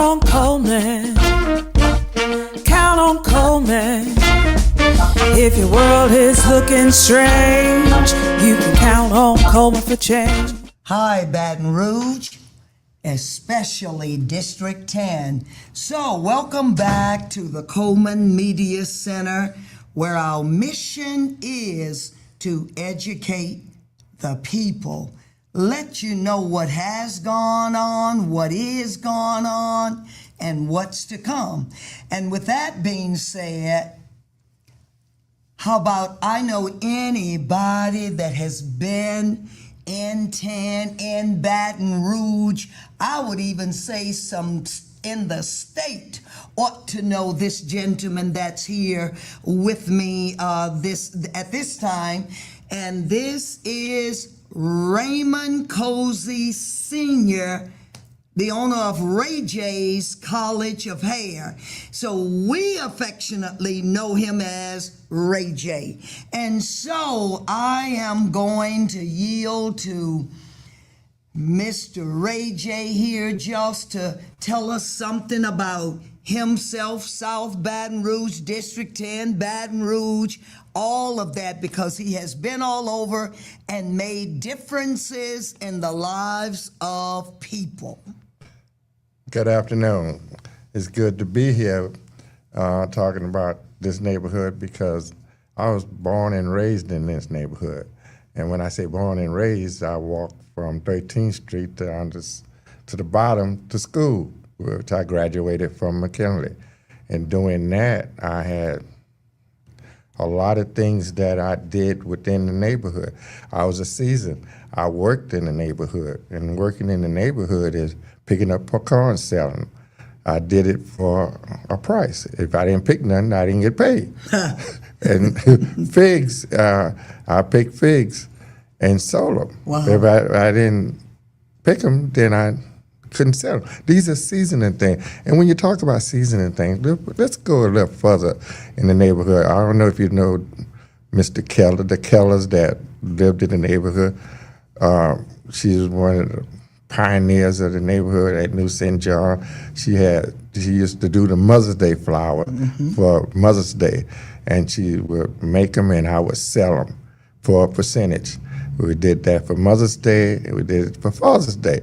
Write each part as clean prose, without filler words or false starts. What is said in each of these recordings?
on Coleman. Count on Coleman. If your world is looking strange, you can count on Coleman for change. Hi, Baton Rouge, especially District 10. So, welcome back to the Coleman Media Center, where our mission is to educate the people, let you know what has gone on, what is going on, and what's to come. And with that being said, how about I know anybody that has been in 10, in Baton Rouge, I would even say some in the state ought to know this gentleman that's here with me at this time. And this is Raymond Cosey Sr., the owner of Ray J's College of Hair. So we affectionately know him as Ray J. And so I am going to yield to Mr. Ray J here just to tell us something about himself, South Baton Rouge, District 10, Baton Rouge, all of that, because he has been all over and made differences in the lives of people. Good afternoon. It's good to be here talking about this neighborhood because I was born and raised in this neighborhood. And when I say born and raised, I walked from 13th Street down to the bottom to school, which I graduated from McKinley. And doing that, I had a lot of things that I did within the neighborhood. I was a seasoned. I worked in the neighborhood, and working in the neighborhood is picking up popcorn selling. I did it for a price. If I didn't pick nothing, I didn't get paid. And figs, I picked figs and sold them. Wow. If I didn't pick them, then I couldn't sell them. These are seasoning things. And when you talk about seasoning things, let's go a little further in the neighborhood. I don't know if you know Mr. Keller, the Kellers that lived in the neighborhood. She was one of the pioneers of the neighborhood at New St. John. She used to do the Mother's Day flower for Mother's Day, and she would make them and I would sell them for a percentage. We did that for Mother's Day, and we did it for Father's Day.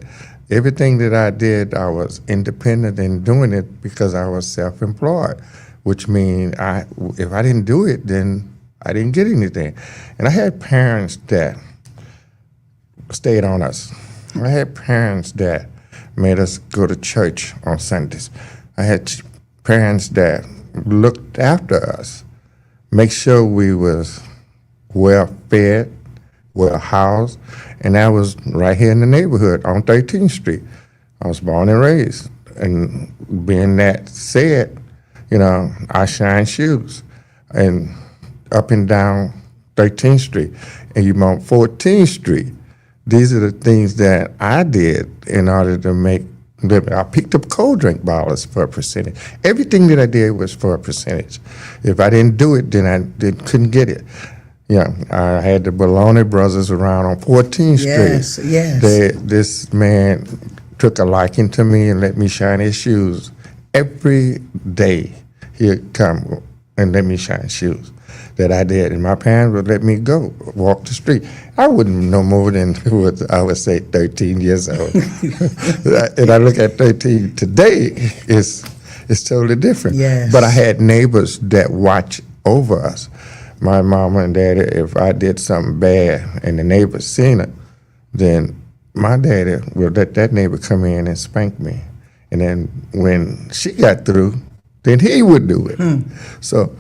Everything that I did, I was independent in doing it because I was self-employed, which means if I didn't do it, then I didn't get anything. And I had parents that stayed on us. I had parents that made us go to church on Sundays. I had parents that looked after us, make sure we was well fed, well housed, and that was right here in the neighborhood on 13th Street. I was born and raised. And being that said, I shine shoes and up and down 13th Street. And you on 14th Street. These are the things that I did in order to make living. I picked up cold drink bottles for a percentage. Everything that I did was for a percentage. If I didn't do it, then I couldn't get it. I had the Bologna brothers around on 14th Street. Yes. This man took a liking to me and let me shine his shoes. Every day he'd come and let me shine shoes that I did. And my parents would let me go, walk the street. I wouldn't know more than, I would say, 13 years old. And I look at 13 today, it's totally different. Yes. But I had neighbors that watch over us. My mama and daddy, if I did something bad and the neighbors seen it, then my daddy would let that neighbor come in and spank me. And then when she got through, then he would do it. So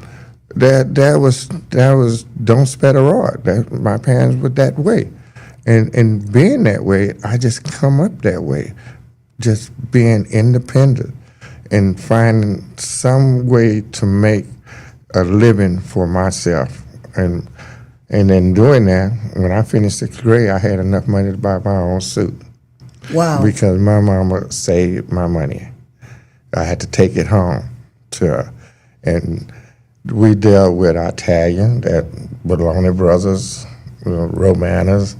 that was don't spare the rod. My parents were that way. And being that way, I just come up that way, just being independent and finding some way to make a living for myself. And in doing that, when I finished 6th grade, I had enough money to buy my own suit. Wow. Because my mama saved my money. I had to take it home to her. And we dealt with Italian, that Bologna Brothers, Romanas.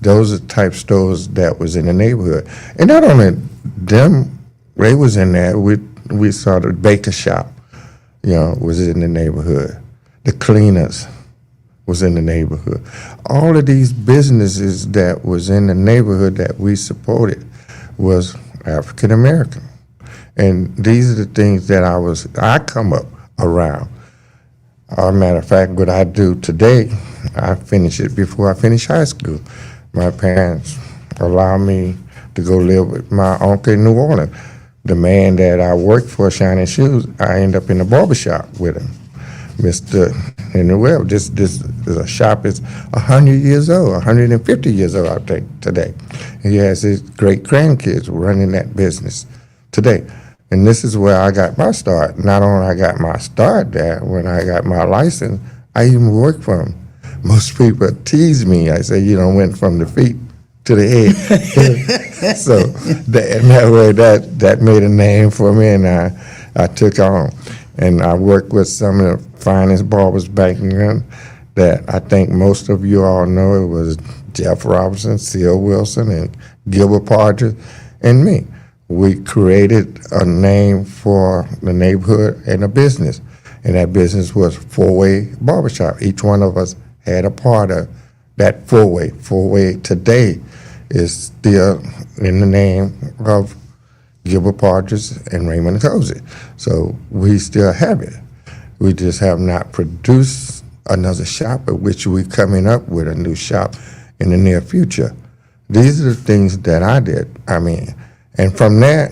Those are the type stores that was in the neighborhood. And not only them Ray was in there. We saw the baker shop, was in the neighborhood. The cleaners was in the neighborhood. All of these businesses that was in the neighborhood that we supported was African American. And these are the things that I come up around. As a matter of fact, what I do today, I finish it before I finish high school. My parents allow me to go live with my uncle in New Orleans. The man that I worked for, Shining Shoes, I end up in the barbershop with him, Mr. Henry Webb. This shop is 100 years old, 150 years old, I think, today. He has his great-grandkids running that business today. And this is where I got my start. Not only I got my start there, when I got my license, I even worked for him. Most people tease me. I say, went from the feet to the head. So that way, that made a name for me, and I took on. And I worked with some of the finest barbers back then that I think most of you all know. It was Jeff Robinson, Seal Wilson, and Gilbert Partridge, and me. We created a name for the neighborhood and a business, and that business was Four-Way Barbershop. Each one of us had a part of that Four-Way. Four-Way today is still in the name of Gilbert Partridge and Raymond Cosey. So we still have it. We just have not produced another shop, at which we're coming up with a new shop in the near future. These are the things that I did. And from that,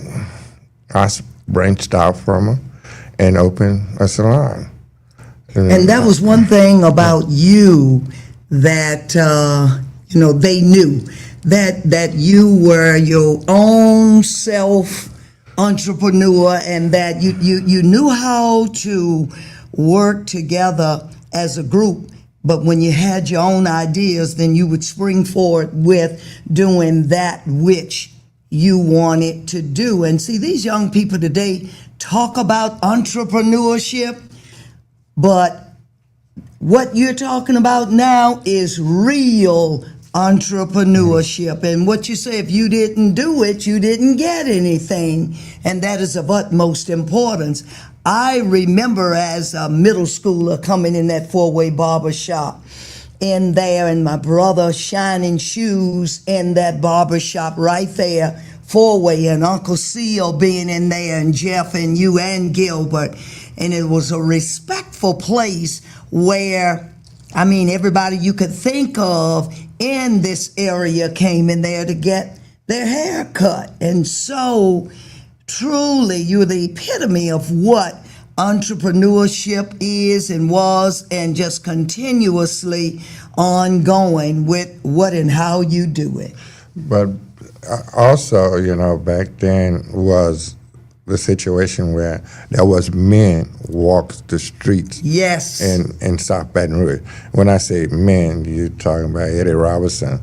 I branched out from them and opened a salon. And that was one thing about you that, they knew that you were your own self-entrepreneur, and that you knew how to work together as a group. But when you had your own ideas, then you would spring forward with doing that which you wanted to do. And see, these young people today talk about entrepreneurship, but what you're talking about now is real entrepreneurship. And what you say, if you didn't do it, you didn't get anything. And that is of utmost importance. I remember as a middle schooler coming in that Four-Way barber shop in there, and my brother Shining Shoes in that barber shop right there, Four-Way, and Uncle Seal being in there, and Jeff and you and Gilbert. And it was a respectful place where, everybody you could think of in this area came in there to get their hair cut. And so truly, you're the epitome of what entrepreneurship is and was, and just continuously ongoing with what and how you do it. But also, back then was the situation where there was men walk the streets. Yes. In South Baton Rouge. When I say men, you're talking about Eddie Robinson,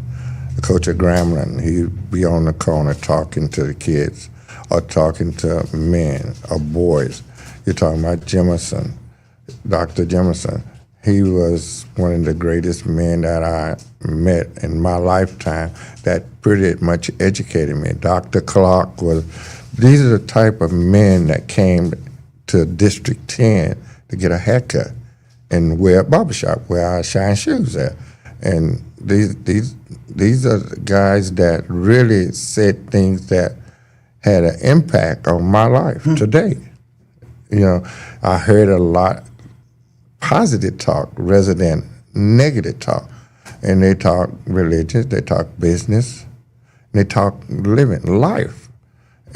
the coach of Grambling. He'd be on the corner talking to the kids, or talking to men or boys. You're talking about Jemison, Dr. Jemison. He was one of the greatest men that I met in my lifetime that pretty much educated me. Dr. Clark these are the type of men that came to District 10 to get a haircut and wear a barbershop where I shine shoes at. And these are the guys that really said things that had an impact on my life today. I heard a lot positive talk rather than negative talk. And they talk religion, they talk business, they talk living life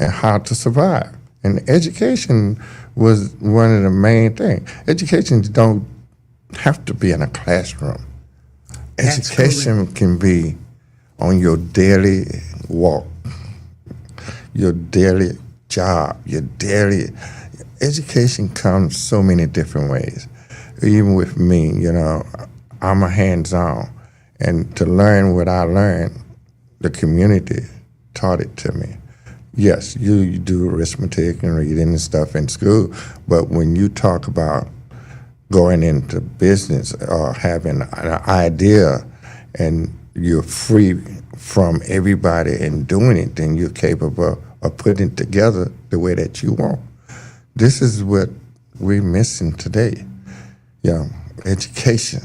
and how to survive. And education was one of the main things. Education don't have to be in a classroom. That's Education correct. can be on your daily walk, your daily job, your daily education comes so many different ways. Even with me, I'm a hands-on. And to learn what I learned, the community taught it to me. Yes, you do arithmetic and reading and stuff in school, but when you talk about going into business or having an idea and you're free from everybody and doing it, then you're capable or putting it together the way that you want. This is what we're missing today. Education.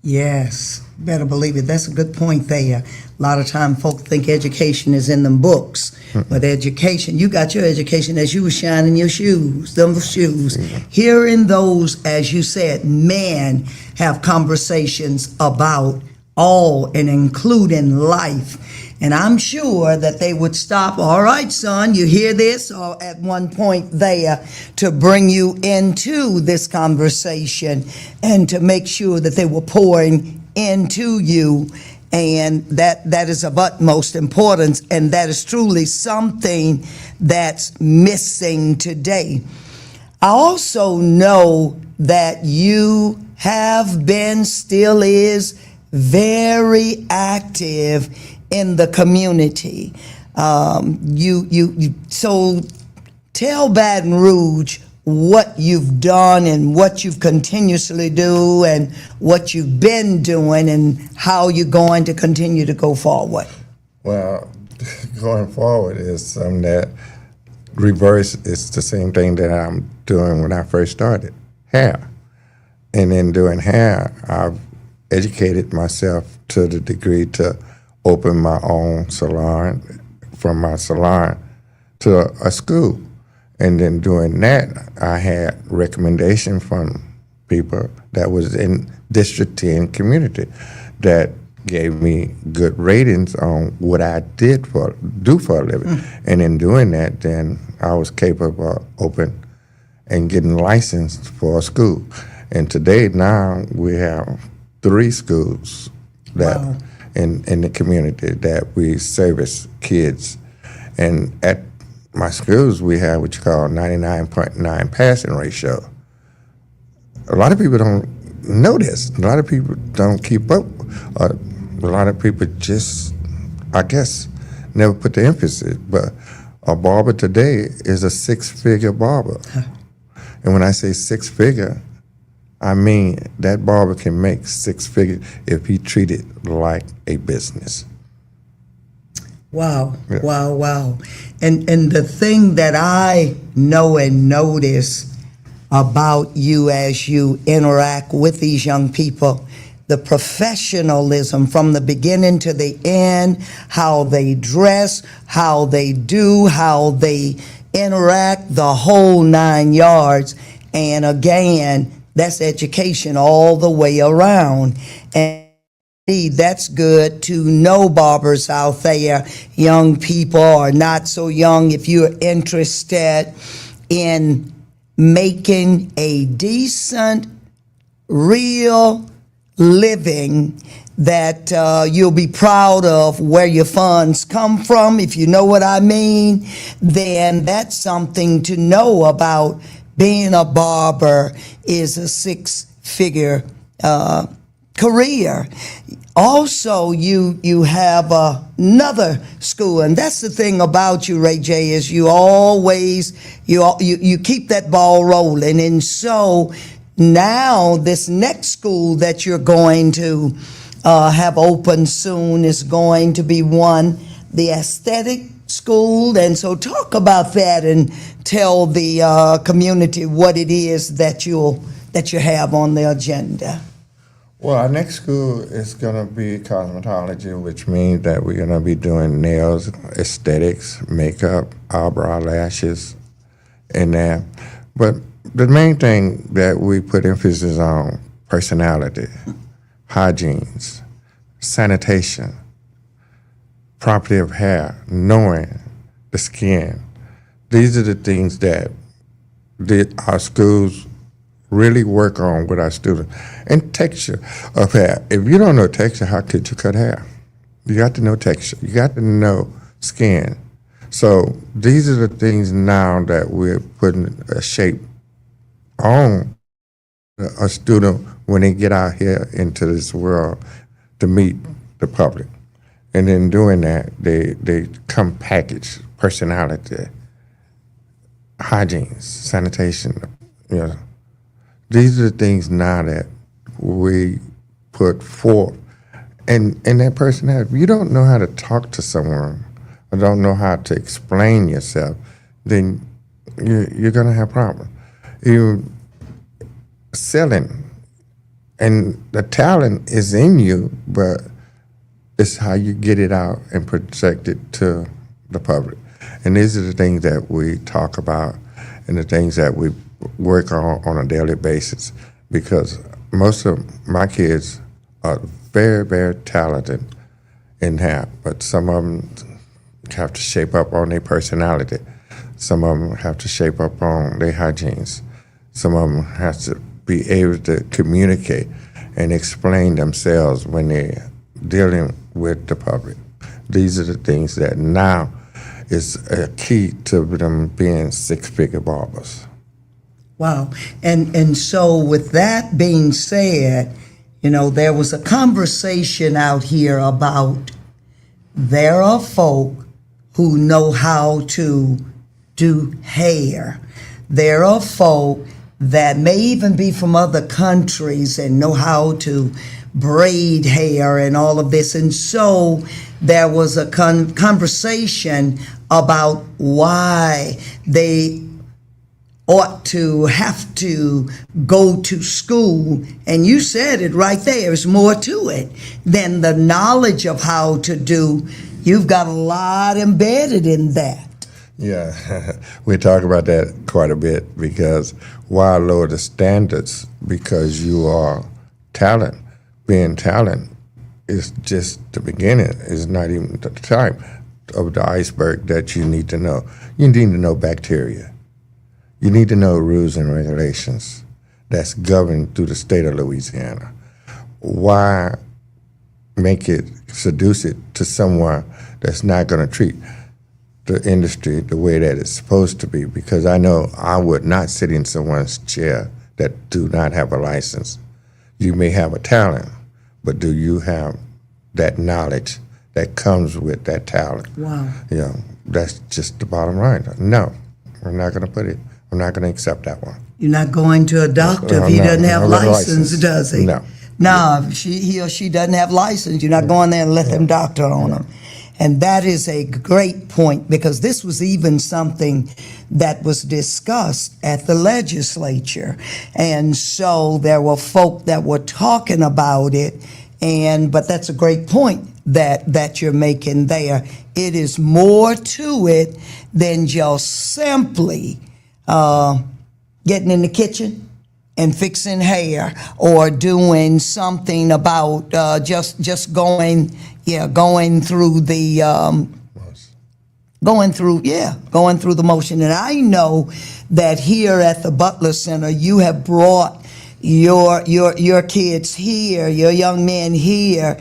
Yes, better believe it. That's a good point there. A lot of time folk think education is in them books, but education, you got your education as you were shining your shoes, them shoes. Hearing those, as you said, men have conversations about all and including life. And I'm sure that they would stop, all right, son, you hear this? Or at one point there to bring you into this conversation and to make sure that they were pouring into you. And that is of utmost importance. And that is truly something that's missing today. I also know that you have been, still is, very active in the community. So tell Baton Rouge what you've done and what you've continuously do and what you've been doing and how you're going to continue to go forward. Well, going forward is something that reverse is the same thing that I'm doing when I first started, hair. And in doing hair, I've educated myself to the degree to open my own salon, from my salon to a school. And then doing that, I had recommendation from people that was in District 10 community that gave me good ratings on what I do for a living. And in doing that, then I was capable of open and getting licensed for a school. And today, now, we have 3 schools that Wow. in the community that we service kids. And at my schools, we have what you call 99.9 passing ratio. A lot of people don't know this. A lot of people don't keep up. A lot of people just, I guess, never put the emphasis. But a barber today is a 6-figure barber. And when I say 6-figure, I mean that barber can make 6 figures if he treated like a business. Wow, Yeah. wow. And the thing that I know and notice about you as you interact with these young people, the professionalism from the beginning to the end, how they dress, how they do, how they interact, the whole 9 yards. And again, that's education all the way around. And that's good to know, barbers out there, young people or not so young, if you're interested in making a decent, real living that you'll be proud of where your funds come from, if you know what I mean, then that's something to know about. Being a barber is a 6-figure career. Also, you have another school, and that's the thing about you, Ray J, is you always you keep that ball rolling. And so now this next school that you're going to have open soon is going to be the aesthetic school. And so talk about that and tell the community what it is that you have on the agenda. Well, our next school is going to be cosmetology, which means that we're going to be doing nails, aesthetics, makeup, eyebrow, lashes, and that. But the main thing that we put emphasis on, personality, hygiene, sanitation, property of hair, knowing the skin. These are the things that our schools really work on with our students. And texture of hair. If you don't know texture, how could you cut hair? You got to know texture. You got to know skin. So these are the things now that we're putting a shape on a student when they get out here into this world to meet the public. And in doing that, they come packaged, personality, hygiene, sanitation, These are the things now that we put forth. And that personality, if you don't know how to talk to someone or don't know how to explain yourself, then you're going to have problems. You selling, and the talent is in you, but it's how you get it out and project it to the public. And these are the things that we talk about and the things that we work on a daily basis, because most of my kids are very, very talented in half, but some of them have to shape up on their personality. Some of them have to shape up on their hygienes. Some of them have to be able to communicate and explain themselves when they're dealing with the public. These are the things that now is a key to them being six-figure barbers. Wow. And so with that being said, there was a conversation out here about there are folk who know how to do hair. There are folk that may even be from other countries and know how to braid hair and all of this. And so there was a conversation about why they ought to have to go to school. And you said it right there. There's more to it than the knowledge of how to do. You've got a lot embedded in that. Yeah, we talk about that quite a bit, because why lower the standards? Because you are talent. Being talent is just the beginning. It's not even the top of the iceberg that you need to know. You need to know bacteria. You need to know rules and regulations that's governed through the state of Louisiana. Why seduce it to someone that's not going to treat the industry the way that it's supposed to be? Because I know I would not sit in someone's chair that do not have a license. You may have a talent, but do you have that knowledge that comes with that talent? Wow. That's just the bottom line. No, I'm not going to put it. I'm not going to accept that one. You're not going to a doctor if he doesn't have a license, does he? No. No, if he or she doesn't have license, you're not going there and let them doctor on them. And that is a great point, because this was even something that was discussed at the legislature. And so there were folk that were talking about it, but that's a great point that you're making there. It is more to it than just simply getting in the kitchen and fixing hair, or doing something about just going through the going through the motion. And I know that here at the Butler Center, you have brought your kids here, your young men here,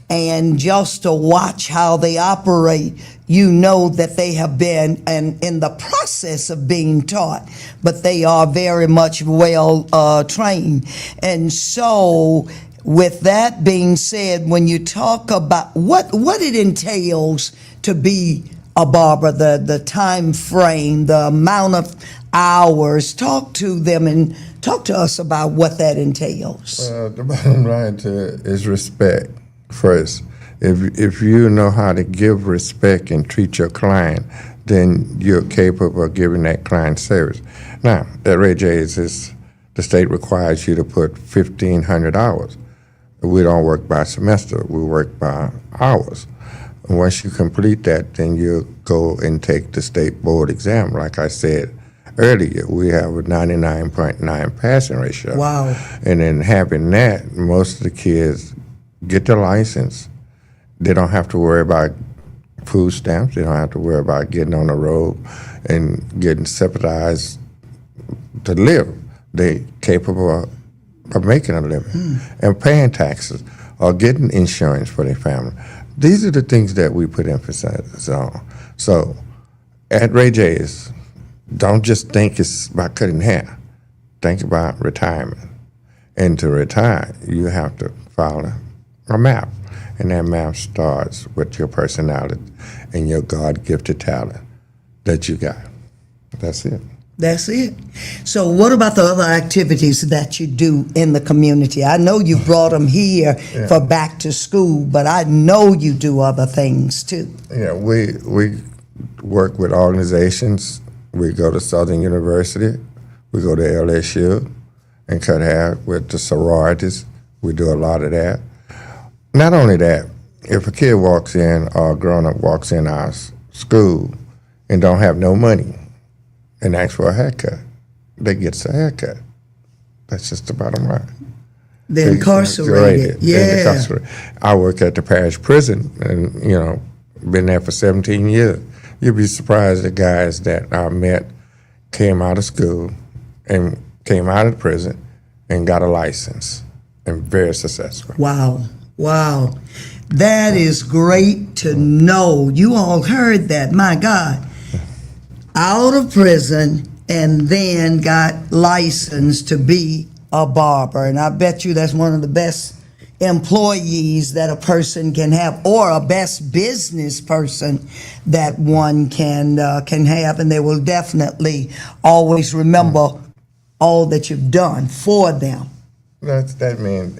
and just to watch how they operate, you know that they have been in the process of being taught, but they are very much well trained. And so with that being said, when you talk about what it entails to be a barber, the time frame, the amount of hours, talk to them and talk to us about what that entails. The bottom line is respect first. If you know how to give respect and treat your client, then you're capable of giving that client service. Now, at Ray J's, the state requires you to put 1,500 hours. We don't work by semester, we work by hours. And once you complete that, then you go and take the state board exam. Like I said earlier, we have a 99.9 passing ratio. Wow. And then having that, most of the kids get their license. They don't have to worry about food stamps. They don't have to worry about getting on the road and getting subsidized to live. They're capable of making a living and paying taxes or getting insurance for their family. These are the things that we put emphasis on. So at Ray J's, don't just think it's about cutting hair. Think about retirement. And to retire, you have to follow a map. And that map starts with your personality and your God-gifted talent that you got. That's it. That's it. So what about the other activities that you do in the community? I know you brought them here for back to school, but I know you do other things too. Yeah, we work with organizations. We go to Southern University. We go to LSU and cut hair with the sororities. We do a lot of that. Not only that, if a kid walks in or a grown-up walks in our school and don't have no money and asks for a haircut, they get a haircut. That's just the bottom line. They're incarcerated. They're incarcerated. I work at the parish prison and, been there for 17 years. You'd be surprised the guys that I met came out of school and came out of prison and got a license and very successful. Wow. That is great to know. You all heard that, my God. Out of prison and then got licensed to be a barber. And I bet you that's one of the best employees that a person can have, or a best business person that one can have. And they will definitely always remember all that you've done for them. That means,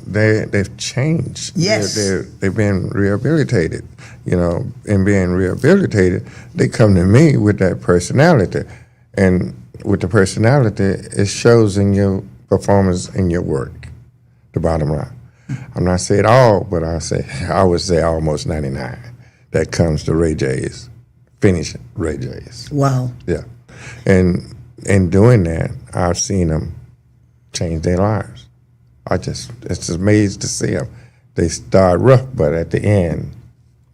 they've changed. Yes. They've been rehabilitated, and being rehabilitated, they come to me with that personality. And with the personality, it shows in your performance in your work, the bottom line. I'm not saying all, but I would say almost 99. That comes to Ray J's, finish Ray J's. Wow. Yeah. And in doing that, I've seen them change their lives. It's amazing to see them. They start rough, but at the end,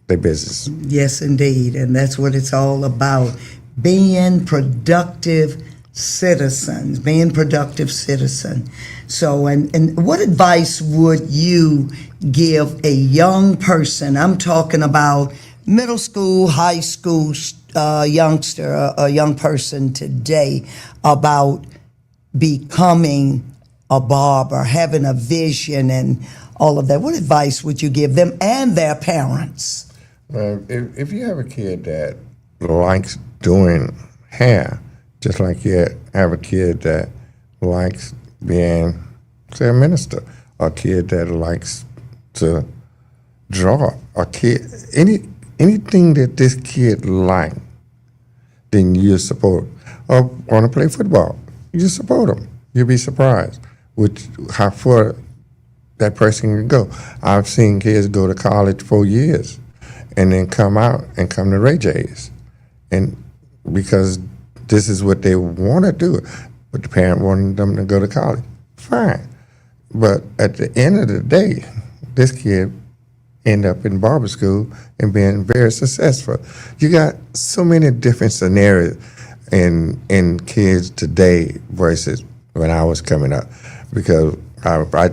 they business. Yes, indeed. And that's what it's all about. Being productive citizens, being productive citizen. So, and what advice would you give a young person? I'm talking about middle school, high school youngster, a young person today, about becoming a barber, having a vision and all of that. What advice would you give them and their parents? If you have a kid that likes doing hair, just like you have a kid that likes being, say, a minister, or a kid that likes to draw, a kid, anything that this kid likes, then you support. Or want to play football, you support them. You'll be surprised with how far that person can go. I've seen kids go to college 4 years and then come out and come to Ray J's, and because this is what they want to do, but the parent wanted them to go to college. Fine, but at the end of the day, this kid end up in barber school and being very successful. You got so many different scenarios in kids today versus when I was coming up, because I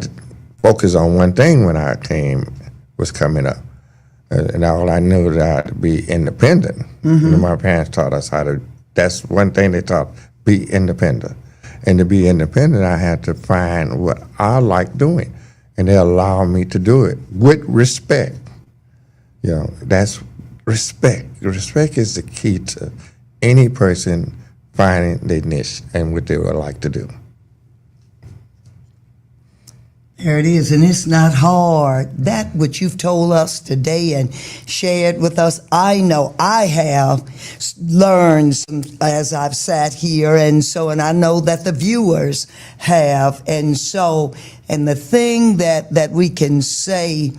focused on one thing when I was coming up, and all I knew that I had to be independent. Mm-hmm. My parents taught us how to. That's one thing they taught: be independent. And to be independent, I had to find what I like doing, and they allowed me to do it with respect. That's respect. Respect is the key to any person finding their niche and what they would like to do. There it is, and it's not hard. That which you've told us today and shared with us, I know I have learned some, as I've sat here, and I know that the viewers have, and the thing that we can say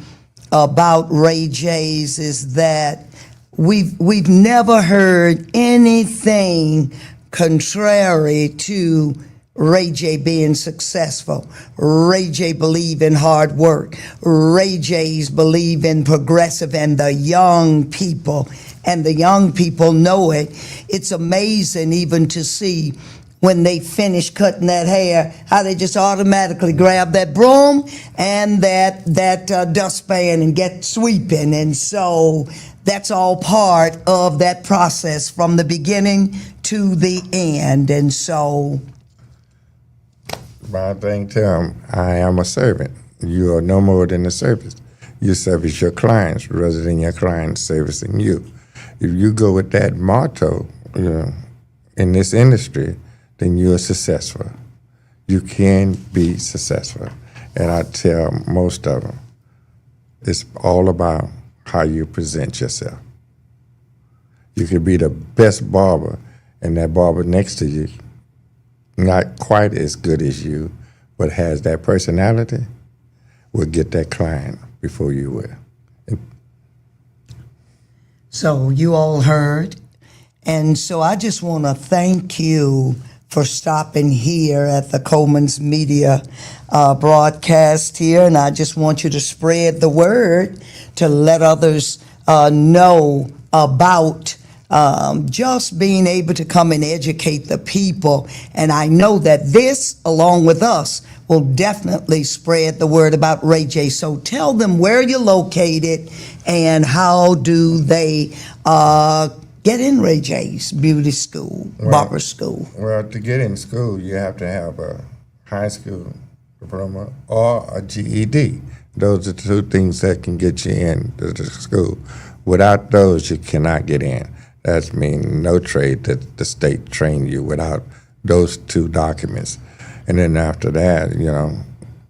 about Ray J's is that we've never heard anything contrary to Ray J being successful. Ray J believe in hard work. Ray J's believe in progressive and the young people. And the young people know it. It's amazing even to see when they finish cutting that hair, how they just automatically grab that broom and that dustpan and get sweeping. And so that's all part of that process from the beginning to the end. And so my thing to them, I am a servant. You are no more than a service. You service your clients rather than your clients servicing you. If you go with that motto, in this industry, then you're successful. You can be successful. And I tell most of them, it's all about how you present yourself. You could be the best barber, and that barber next to you, not quite as good as you, but has that personality, will get that client before you will. So you all heard. And so I just want to thank you for stopping here at the Coleman's Media broadcast here. And I just want you to spread the word to let others know about just being able to come and educate the people. And I know that this, along with us, will definitely spread the word about Ray J. So tell them where you're located and how do they get in Ray J's beauty school, barber school. Well, to get in school, you have to have a high school diploma or a GED. Those are the two things that can get you in the school. Without those, you cannot get in. That means no trade that the state trained you without those two documents. And then after that,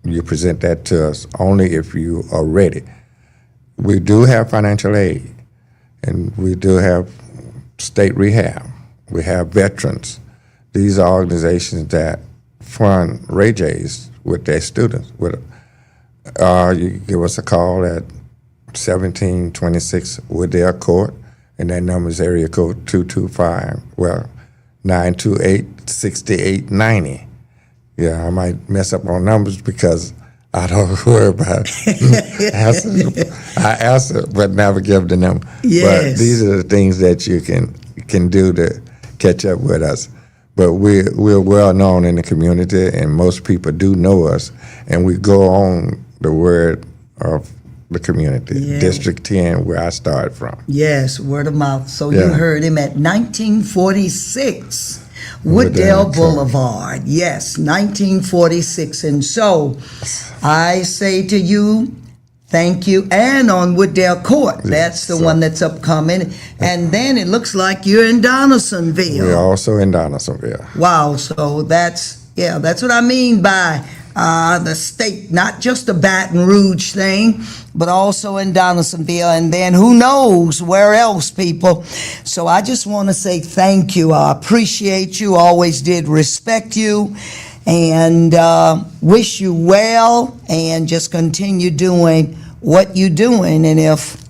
you present that to us only if you are ready. We do have financial aid, and we do have state rehab. We have veterans. These are organizations that fund Ray J's with their students. You give us a call at 1726 Wooddale Court, and that number is area code 928-6890. Yeah, I might mess up on numbers because I don't worry about I answer, but never give the number. Yes. But these are the things that you can do to catch up with us. But we're well known in the community, and most people do know us, and we go on the word of the community. Yeah. District 10, where I started from. Yes, word of mouth. So Yeah. you heard him at 1946 Wooddale Boulevard. Yes, 1946. And so I say to you, thank you. And on Wooddale Court, that's the one that's upcoming. And then it looks like you're in Donaldsonville. We're also in Donaldsonville. Wow, so that's what I mean by the state, not just the Baton Rouge thing, but also in Donaldsonville, and then who knows where else, people. So I just want to say thank you. I appreciate you, always did respect you, and wish you well, and just continue doing what you're doing. And if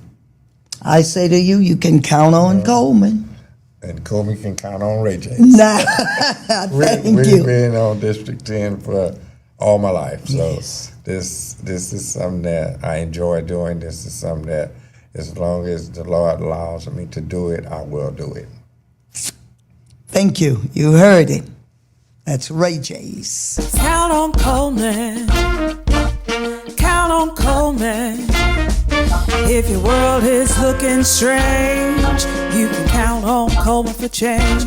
I say to you, you can count on Coleman. And Coleman can count on Ray J. Nah, thank We've you. been on District 10 for all my life. So Yes. this is something that I enjoy doing. This is something that, as long as the Lord allows me to do it, I will do it. Thank you. You heard it. That's Ray J's. Count on Coleman. Count on Coleman. If your world is looking strange, you can count on Coleman for change.